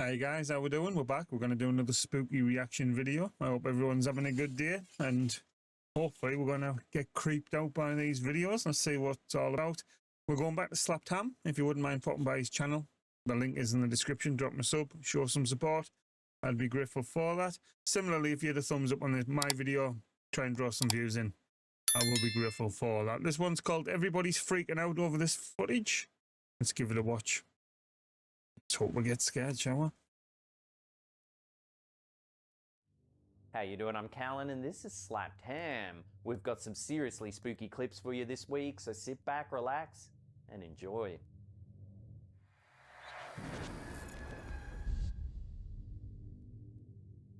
Hey guys, how we doing? We're back. We're going to do another spooky reaction video. I hope everyone's having a good day, and hopefully we're going to get creeped out by these videos and see what it's all about. We're going back to Slapped Ham. If you wouldn't mind popping by his channel, the link is in the description. Drop him a sub, show some support. I'd be grateful for that. Similarly, if you had a thumbs up on my video, try and draw some views in. I will be grateful for that. This one's called Everybody's Freaking Out Over This Footage. Let's give it a watch. Let's hope we get scared, shall we? How you doing? I'm Callan and this is Slapped Ham. We've got some seriously spooky clips for you this week, so sit back, relax, and enjoy.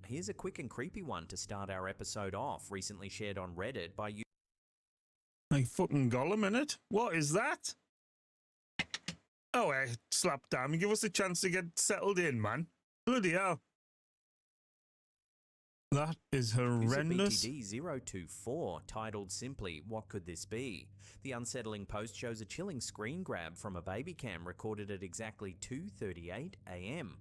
Here's a quick and creepy one to start our episode off, recently shared on Reddit by you. Like fucking Gollum in it? What is that? Oh, hey, Slapped Ham, give us a chance to get settled in, man. Bloody hell. That is horrendous. User BTD024, titled simply, "What could this be?" The unsettling post shows a chilling screen grab from a baby cam recorded at exactly 2:38 AM.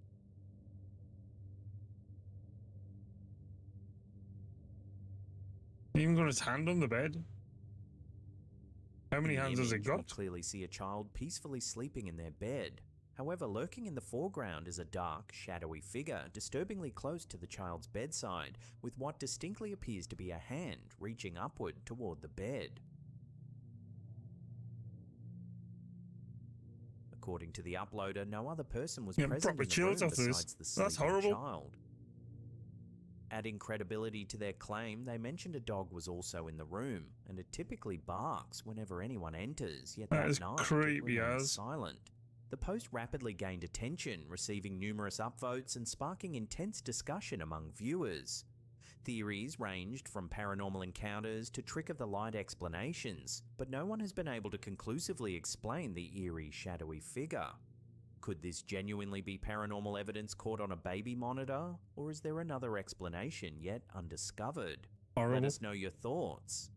He even got his hand on the bed. How many hands has it got? We clearly see a child peacefully sleeping in their bed. However, lurking in the foreground is a dark, shadowy figure disturbingly close to the child's bedside, with what distinctly appears to be a hand reaching upward toward the bed. According to the uploader, no other person was present in the room besides the sleeping child. Adding credibility to their claim, they mentioned a dog was also in the room, and it typically barks whenever anyone enters, yet that night it remained silent. The post rapidly gained attention, receiving numerous upvotes and sparking intense discussion among viewers. Theories ranged from paranormal encounters to trick-of-the-light explanations, but no one has been able to conclusively explain the eerie, shadowy figure. Could this genuinely be paranormal evidence caught on a baby monitor, or is there another explanation yet undiscovered? Horrible. Let us know your thoughts.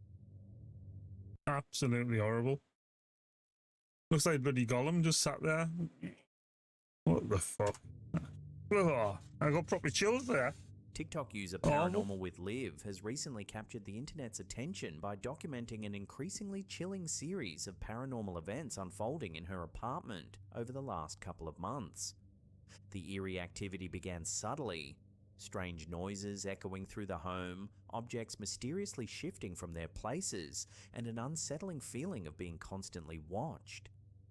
Absolutely horrible. Looks like bloody Gollum just sat there. What the fuck? Oh, I got proper chills there. TikTok user Paranormal with Liv has recently captured the internet's attention by documenting an increasingly chilling series of paranormal events unfolding in her apartment over the last couple of months. The eerie activity began subtly, strange noises echoing through the home, objects mysteriously shifting from their places, and an unsettling feeling of being constantly watched.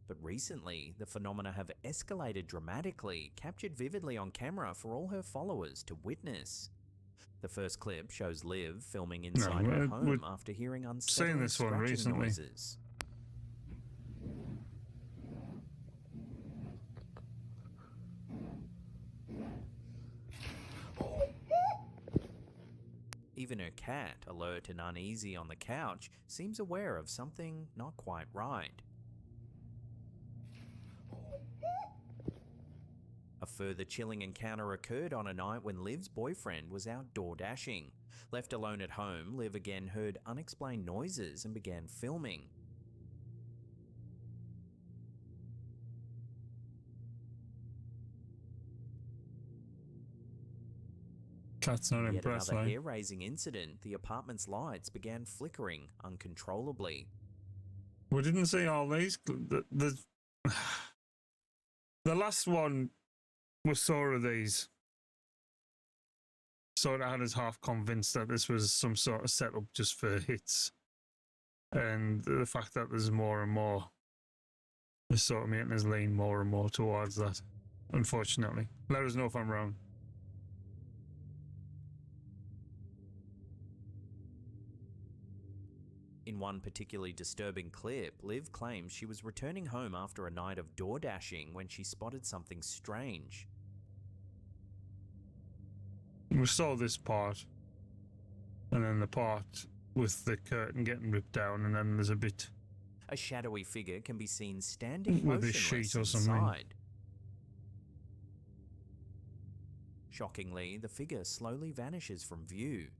But recently, the phenomena have escalated dramatically, captured vividly on camera for all her followers to witness. The first clip shows Liv filming inside her home after hearing unsettling scratching noises. Even her cat, alert and uneasy on the couch, seems aware of something not quite right. A further chilling encounter occurred on a night when Liv's boyfriend was out door dashing. Left alone at home, Liv again heard unexplained noises and began filming. Cat's not impressed. Yet another hair-raising incident, the apartment's lights began flickering uncontrollably. We didn't see all these. The last one was sort of these. Sort of had us half convinced that this was some sort of setup just for hits. And the fact that there's more and more is sort of making us lean more and more towards that, unfortunately. Let us know if I'm wrong. In one particularly disturbing clip, Liv claims she was returning home after a night of door dashing when she spotted something strange. We saw this part, and then the part with the curtain getting ripped down, and then there's a bit. A shadowy figure can be seen standing with a motionless sheet or something. inside. Shockingly, the figure slowly vanishes from view.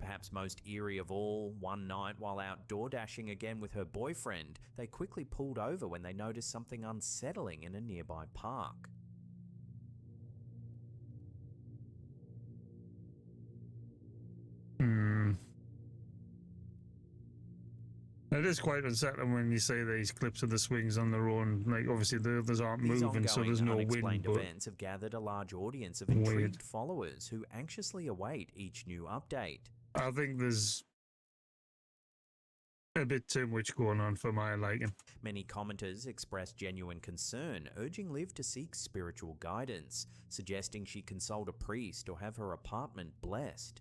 perhaps most eerie of all, one night while out door dashing again with her boyfriend, they quickly pulled over when they noticed something unsettling in a nearby park. It is quite unsettling when you say these clips of the swings on their own. Like, obviously the others aren't moving, so there's no wind. These ongoing events have gathered a large audience of intrigued followers who anxiously await each new update. I think there's a bit too much going on for my liking. Many commenters expressed genuine concern, urging Liv to seek spiritual guidance, suggesting she consult a priest or have her apartment blessed.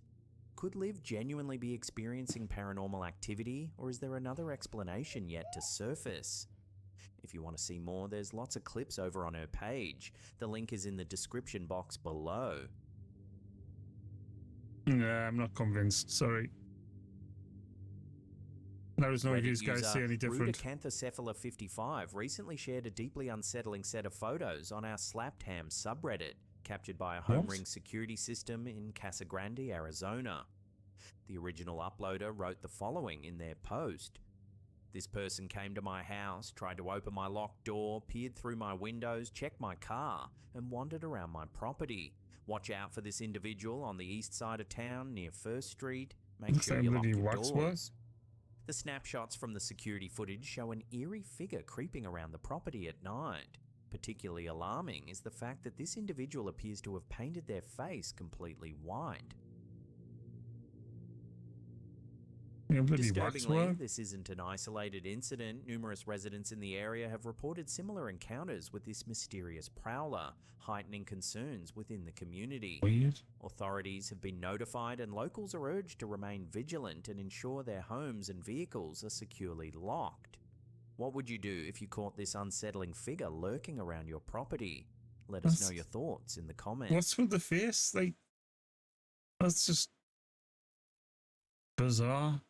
Could Liv genuinely be experiencing paranormal activity, or is there another explanation yet to surface? If you want to see more, there's lots of clips over on her page. The link is in the description box below. Nah, I'm not convinced. Sorry. Let us know if you guys see any different. Rudicanthcephala55 recently shared a deeply unsettling set of photos on our Slapped Ham subreddit, captured by a home ring security system in Casa Grande, Arizona. The original uploader wrote the following in their post. This person came to my house, tried to open my locked door, peered through my windows, checked my car, and wandered around my property. Watch out for this individual on the east side of town near First Street. Make sure you lock your doors. The snapshots from the security footage show an eerie figure creeping around the property at night. Particularly alarming is the fact that this individual appears to have painted their face completely white. Disturbingly, this isn't an isolated incident. Numerous residents in the area have reported similar encounters with this mysterious prowler, heightening concerns within the community. Weird. Authorities have been notified and locals are urged to remain vigilant and ensure their homes and vehicles are securely locked. What would you do if you caught this unsettling figure lurking around your property? Let us know your thoughts in the comments. What's with the face? Like, that's just bizarre.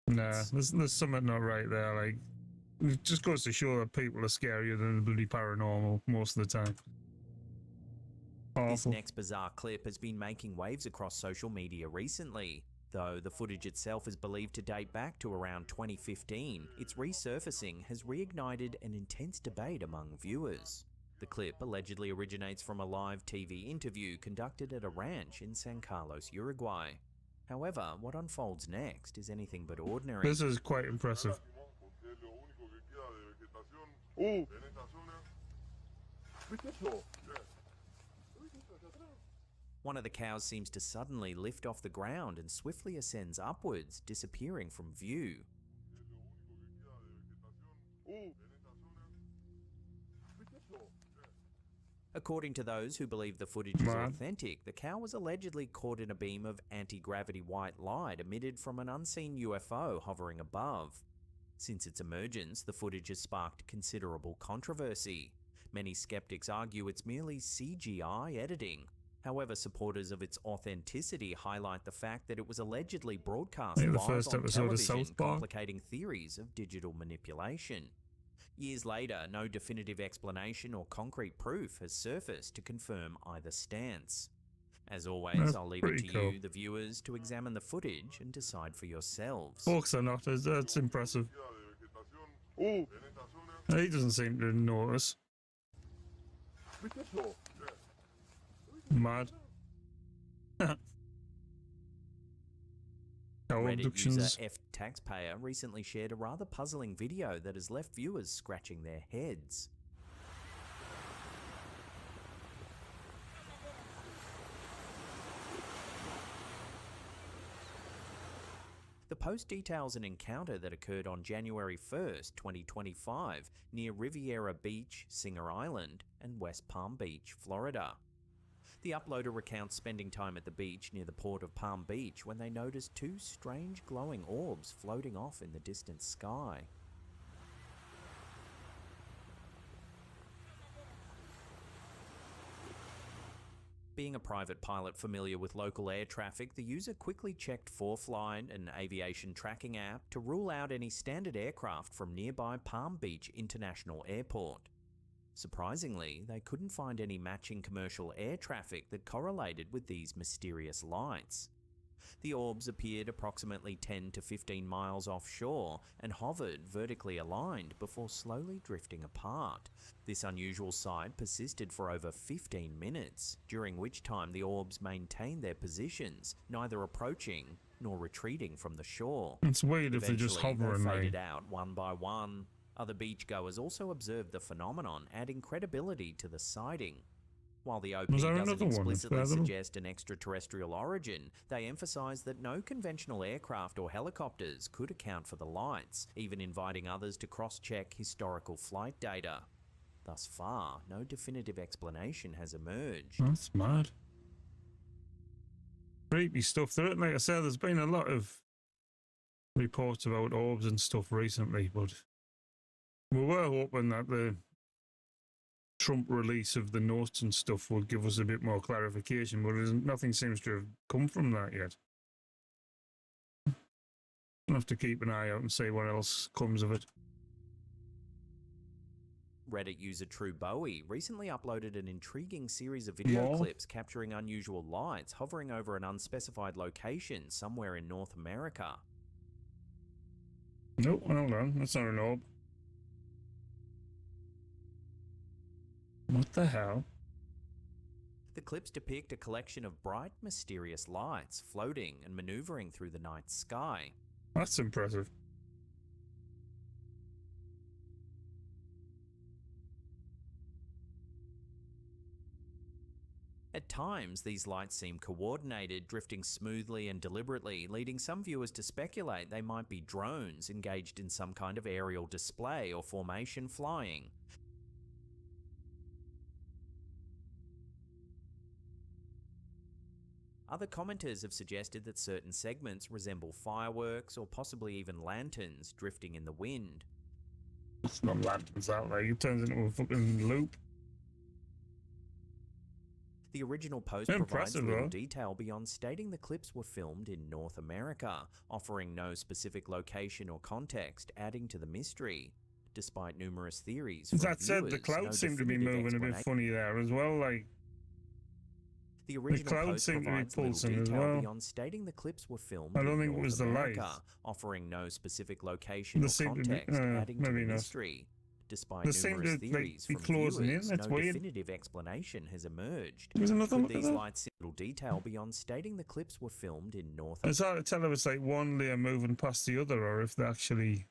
Nah, there's something not right there. Like, it just goes to show that people are scarier than the bloody paranormal most of the time. This next bizarre clip has been making waves across social media recently. Though the footage itself is believed to date back to around 2015, its resurfacing has reignited an intense debate among viewers. The clip allegedly originates from a live TV interview conducted at a ranch in San Carlos, Uruguay. However, what unfolds next is anything but ordinary. This is quite impressive. One of the cows seems to suddenly lift off the ground and swiftly ascends upwards, disappearing from view. According to those who believe the footage is authentic, the cow was allegedly caught in a beam of anti-gravity white light emitted from an unseen UFO hovering above. Since its emergence, the footage has sparked considerable controversy. Many skeptics argue it's merely CGI editing. However, supporters of its authenticity highlight the fact that it was allegedly broadcast live on television, complicating theories of digital manipulation. Years later, no definitive explanation or concrete proof has surfaced to confirm either stance. As always, I'll leave it to you, the viewers, to examine the footage and decide for yourselves. Hawks or not, that's impressive. He doesn't seem to notice. Mad. Reddit user F Taxpayer recently shared a rather puzzling video that has left viewers scratching their heads. The post details an encounter that occurred on January 1st, 2025, near Riviera Beach, Singer Island, and West Palm Beach, Florida. The uploader recounts spending time at the beach near the port of Palm Beach when they noticed two strange glowing orbs floating off in the distant sky. Being a private pilot familiar with local air traffic, the user quickly checked ForeFlight, an aviation tracking app, to rule out any standard aircraft from nearby Palm Beach International Airport. Surprisingly, they couldn't find any matching commercial air traffic that correlated with these mysterious lights. The orbs appeared approximately 10 to 15 miles offshore and hovered vertically aligned before slowly drifting apart. This unusual sight persisted for over 15 minutes, during which time the orbs maintained their positions, neither approaching nor retreating from the shore. It's weird if they're just hovering. They faded out one by one. Other beachgoers also observed the phenomenon, adding credibility to the sighting. While the OP doesn't explicitly suggest an extraterrestrial origin, they emphasize that no conventional aircraft or helicopters could account for the lights, even inviting others to cross-check historical flight data. Thus far, no definitive explanation has emerged. That's mad. Creepy stuff. Like I said, there's been a lot of reports about orbs and stuff recently, but we were hoping that the Trump release of the notes and stuff will give us a bit more clarification, but nothing seems to have come from that yet. I'll have to keep an eye out and see what else comes of it. Reddit user True Bowie recently uploaded an intriguing series of video clips capturing unusual lights hovering over an unspecified location somewhere in North America. Nope, hold on, that's not an orb. What the hell? The clips depict a collection of bright, mysterious lights floating and maneuvering through the night sky. That's impressive. At times, these lights seem coordinated, drifting smoothly and deliberately, leading some viewers to speculate they might be drones engaged in some kind of aerial display or formation flying. Other commenters have suggested that certain segments resemble fireworks or possibly even lanterns drifting in the wind. It's not lanterns that way, it turns into a fucking loop. The original post provides little detail beyond stating the clips were filmed in North America, offering no specific location or context, adding to the mystery. Despite numerous theories, that said, the clouds seem to be moving a bit funny there as well, like the original post provides little detail beyond stating the clips were filmed in North America, offering no specific location or context, adding to the mystery. Despite numerous theories from viewers, no definitive explanation has emerged. Could these lights little detail beyond stating the clips were filmed in North America? It's hard to tell if it's like one layer moving past the other or if they're actually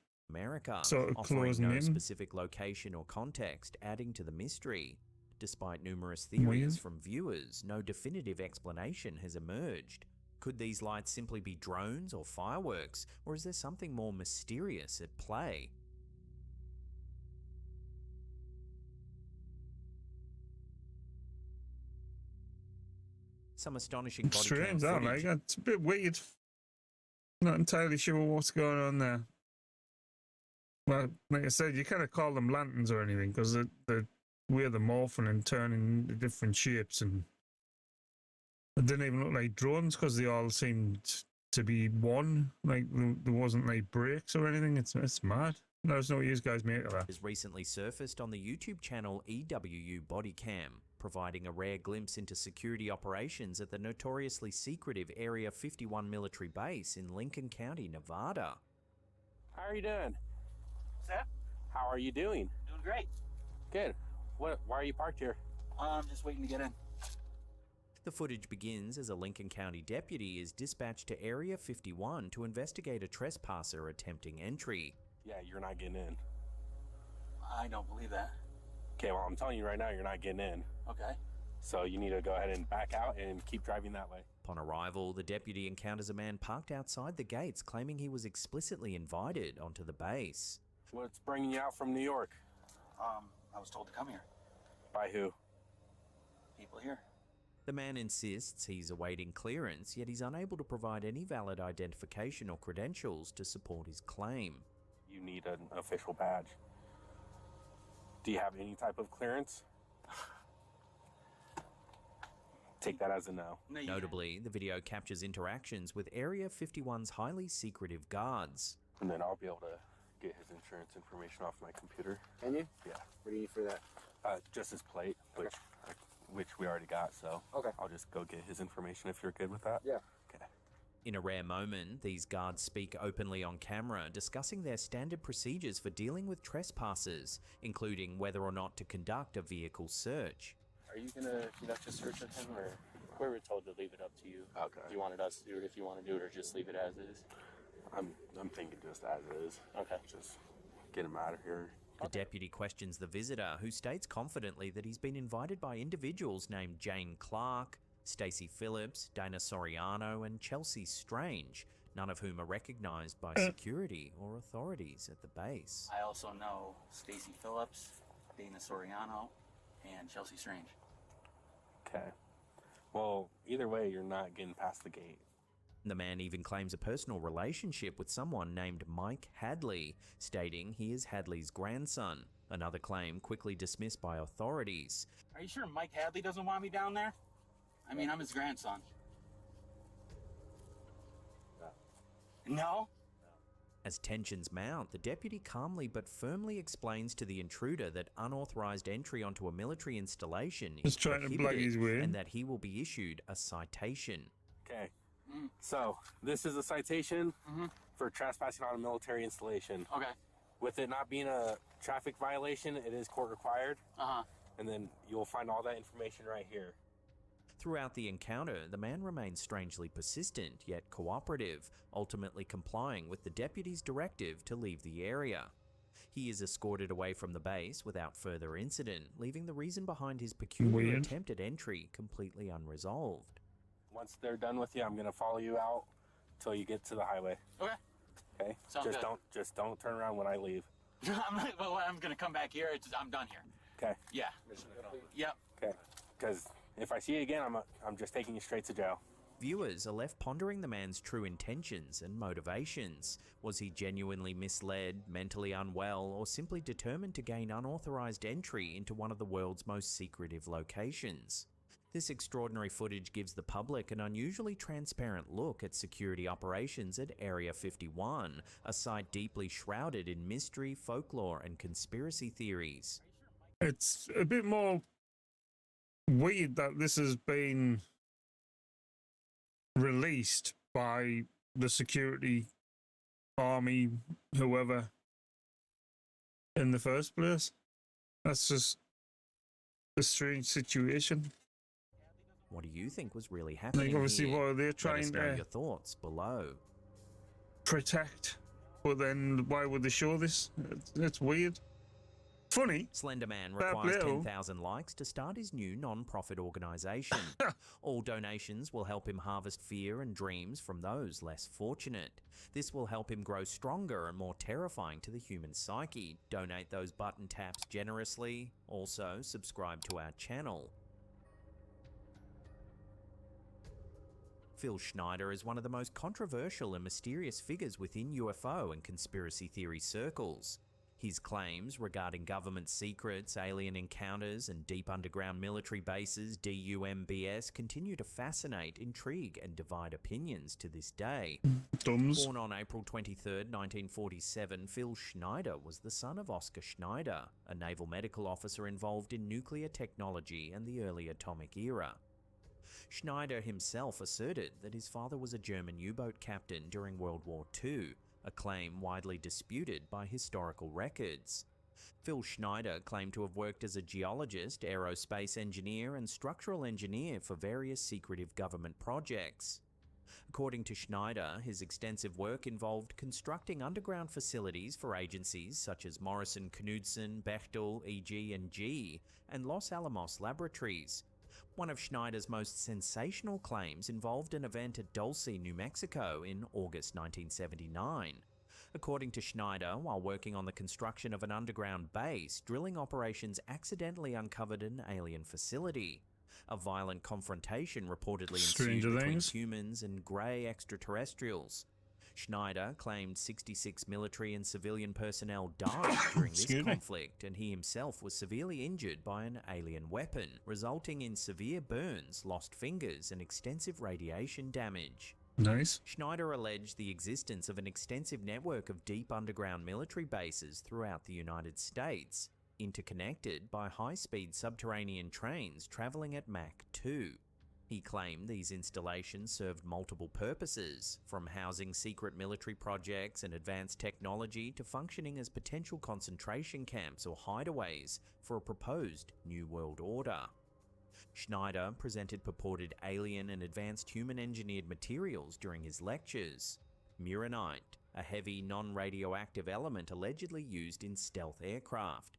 sort of closing in. Specific location or context, adding to the mystery. Despite numerous theories from viewers, no definitive explanation has emerged. Could these lights simply be drones or fireworks, or is there something more mysterious at play? Some astonishing body cam footage. It's a bit weird. Not entirely sure what's going on there. Well, like I said, you can't call them lanterns or anything because they're morphing and turning into different shapes, and it didn't even look like drones because they all seemed to be one. Like there wasn't like brakes or anything. It's mad. Let us know what you guys make of that. Has recently surfaced on the YouTube channel EWU Bodycam, providing a rare glimpse into security operations at the notoriously secretive Area 51 military base in Lincoln County, Nevada. How are you doing? What's that? How are you doing? Doing great. Good. Why are you parked here? I'm just waiting to get in. The footage begins as a Lincoln County deputy is dispatched to Area 51 to investigate a trespasser attempting entry. Yeah, you're not getting in. I don't believe that. Okay, well, I'm telling you right now, you're not getting in. Okay. So you need to go ahead and back out and keep driving that way. Upon arrival, the deputy encounters a man parked outside the gates claiming he was explicitly invited onto the base. What's bringing you out from New York? I was told to come here. By who? People here. The man insists he's awaiting clearance, yet he's unable to provide any valid identification or credentials to support his claim. You need an official badge. Do you have any type of clearance? Take that as a no. Notably, the video captures interactions with Area 51's highly secretive guards. And then I'll be able to get his insurance information off my computer. Can you? Yeah. What do you need for that? Just his plate, which we already got, so Okay. I'll just go get his information if you're good with that. Yeah. Okay. In a rare moment, these guards speak openly on camera, discussing their standard procedures for dealing with trespassers, including whether or not to conduct a vehicle search. Are you gonna conduct a search of him, or we were told to leave it up to you? Okay. If you wanted us to do it, if you want to do it, or just leave it as is. I'm thinking just as is. Okay. Just get him out of here. The deputy questions the visitor, who states confidently that he's been invited by individuals named Jane Clark, Stacey Phillips, Dana Soriano, and Chelsea Strange, none of whom are recognized by security or authorities at the base. I also know Stacey Phillips, Dana Soriano, and Chelsea Strange. Okay. Well, either way, you're not getting past the gate. The man even claims a personal relationship with someone named Mike Hadley, stating he is Hadley's grandson, another claim quickly dismissed by authorities. Are you sure Mike Hadley doesn't want me down there? I mean, I'm his grandson. No? As tensions mount, the deputy calmly but firmly explains to the intruder that unauthorized entry onto a military installation is trying to plug his way, and that he will be issued a citation. Okay. So, this is a citation for trespassing on a military installation. Okay. With it not being a traffic violation, it is court required. Uh-huh. And then you'll find all that information right here. Throughout the encounter, the man remains strangely persistent yet cooperative, ultimately complying with the deputy's directive to leave the area. He is escorted away from the base without further incident, leaving the reason behind his peculiar attempt at entry completely unresolved. Once they're done with you, I'm gonna follow you out till you get to the highway. Okay. Okay. Sounds good. Just don't turn around when I leave. I'm gonna come back here. I'm done here. Okay. Yeah. Yep. Okay. Because if I see you again, I'm just taking you straight to jail. Viewers are left pondering the man's true intentions and motivations. Was he genuinely misled, mentally unwell, or simply determined to gain unauthorized entry into one of the world's most secretive locations? This extraordinary footage gives the public an unusually transparent look at security operations at Area 51, a site deeply shrouded in mystery, folklore, and conspiracy theories. It's a bit more weird that this has been released by the security army, whoever, in the first place. That's just a strange situation. What do you think was really happening Like, obviously, here? what are they Let trying us know to your thoughts below. protect? But then why would they show this? It's weird. Funny. Slenderman Fair requires play. 10,000 likes to start his new non-profit organisation. All donations will help him harvest fear and dreams from those less fortunate. This will help him grow stronger and more terrifying to the human psyche. Donate those button taps generously. Also, subscribe to our channel. Phil Schneider is one of the most controversial and mysterious figures within UFO and conspiracy theory circles. His claims regarding government secrets, alien encounters, and deep underground military bases (DUMBS) continue to fascinate, intrigue, and divide opinions to this day. Thumbs. Born on April 23, 1947, Phil Schneider was the son of Oscar Schneider, a naval medical officer involved in nuclear technology and the early atomic era. Schneider himself asserted that his father was a German U-boat captain during World War II, a claim widely disputed by historical records. Phil Schneider claimed to have worked as a geologist, aerospace engineer, and structural engineer for various secretive government projects. According to Schneider, his extensive work involved constructing underground facilities for agencies such as Morrison Knudsen, Bechtel, EG&G, and Los Alamos Laboratories. One of Schneider's most sensational claims involved an event at Dulce, New Mexico in August 1979. According to Schneider, while working on the construction of an underground base, drilling operations accidentally uncovered an alien facility. A violent confrontation reportedly ensued between humans and grey extraterrestrials. Schneider claimed 66 military and civilian personnel died during this conflict, and he himself was severely injured by an alien weapon, resulting in severe burns, lost fingers, and extensive radiation damage. Nice. Schneider alleged the existence of an extensive network of deep underground military bases throughout the United States. interconnected by high-speed subterranean trains travelling at Mach 2. He claimed these installations served multiple purposes, from housing secret military projects and advanced technology to functioning as potential concentration camps or hideaways for a proposed New World Order. Schneider presented purported alien and advanced human-engineered materials during his lectures. Muronite, a heavy non-radioactive element allegedly used in stealth aircraft.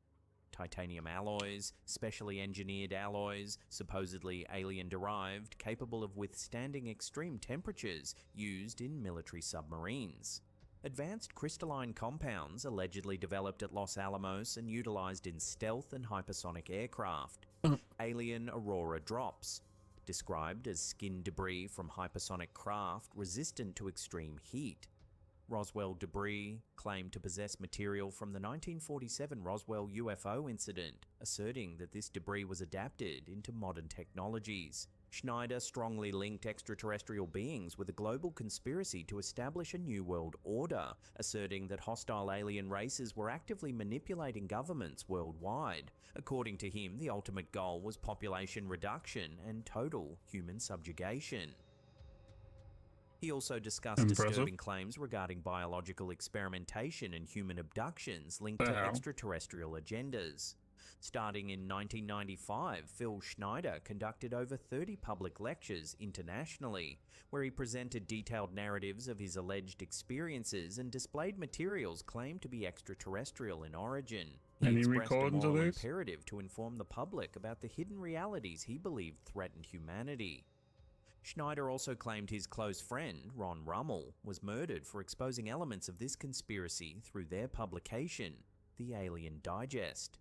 Titanium alloys, specially engineered alloys, supposedly alien-derived, capable of withstanding extreme temperatures, used in military submarines. Advanced crystalline compounds allegedly developed at Los Alamos and utilized in stealth and hypersonic aircraft. Alien aurora drops, described as skin debris from hypersonic craft resistant to extreme heat. Roswell debris, claimed to possess material from the 1947 Roswell UFO incident, asserting that this debris was adapted into modern technologies. Schneider strongly linked extraterrestrial beings with a global conspiracy to establish a new world order, asserting that hostile alien races were actively manipulating governments worldwide. According to him, the ultimate goal was population reduction and total human subjugation. He also discussed disturbing claims regarding biological experimentation and human abductions linked to extraterrestrial agendas. Starting in 1995, Phil Schneider conducted over 30 public lectures internationally, where he presented detailed narratives of his alleged experiences and displayed materials claimed to be extraterrestrial in origin. He expressed a moral imperative to inform the public about the hidden realities he believed threatened humanity. Schneider also claimed his close friend, Ron Rummel, was murdered for exposing elements of this conspiracy through their publication, The Alien Digest.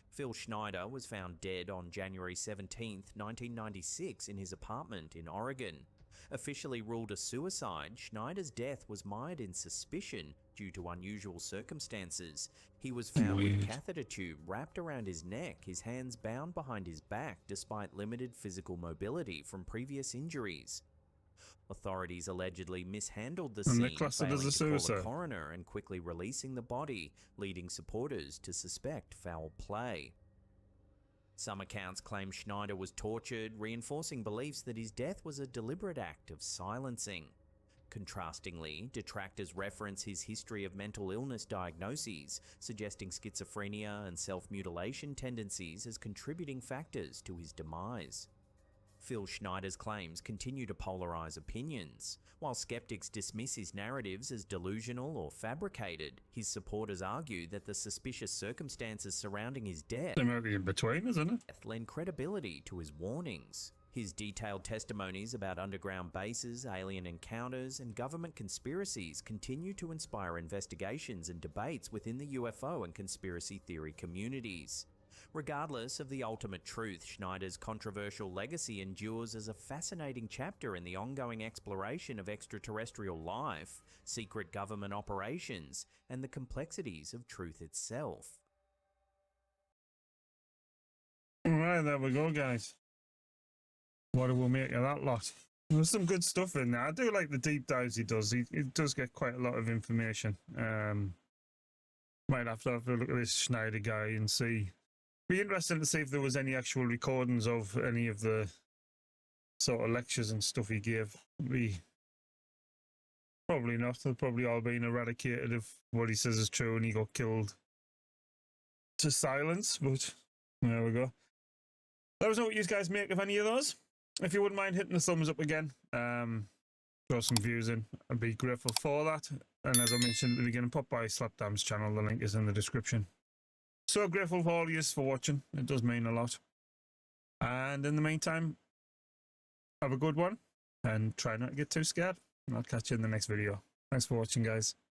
Phil Schneider was found dead on January 17, 1996 in his apartment in Oregon. Officially ruled a suicide, Schneider's death was mired in suspicion due to unusual circumstances. He was found with a catheter tube wrapped around his neck, his hands bound behind his back despite limited physical mobility from previous injuries. Authorities allegedly mishandled the scene, failing to call a coroner and quickly releasing the body, leading supporters to suspect foul play. Some accounts claim Schneider was tortured, reinforcing beliefs that his death was a deliberate act of silencing. Contrastingly, detractors reference his history of mental illness diagnoses, suggesting schizophrenia and self-mutilation tendencies as contributing factors to his demise. Phil Schneider's claims continue to polarize opinions. While skeptics dismiss his narratives as delusional or fabricated, his supporters argue that the suspicious circumstances surrounding his death in between, isn't it? lend credibility to his warnings. His detailed testimonies about underground bases, alien encounters, and government conspiracies continue to inspire investigations and debates within the UFO and conspiracy theory communities. Regardless of the ultimate truth, Schneider's controversial legacy endures as a fascinating chapter in the ongoing exploration of extraterrestrial life, secret government operations, and the complexities of truth itself. Alright, there we go, guys. What do we make of that lot? There's some good stuff in there. I do like the deep dives he does. He does get quite a lot of information. Might have to look at this Schneider guy and see. Be interesting to see if there was any actual recordings of any of the sort of lectures and stuff he gave. Probably not. They've probably all been eradicated if what he says is true and he got killed to silence. But there we go. Let us know what you guys make of any of those. If you wouldn't mind hitting the thumbs up again, throw some views in. I'd be grateful for that. And as I mentioned at the beginning, pop by Slapdam's channel. The link is in the description. So grateful for all of you for watching. It does mean a lot. And in the meantime, have a good one and try not to get too scared. And I'll catch you in the next video. Thanks for watching, guys.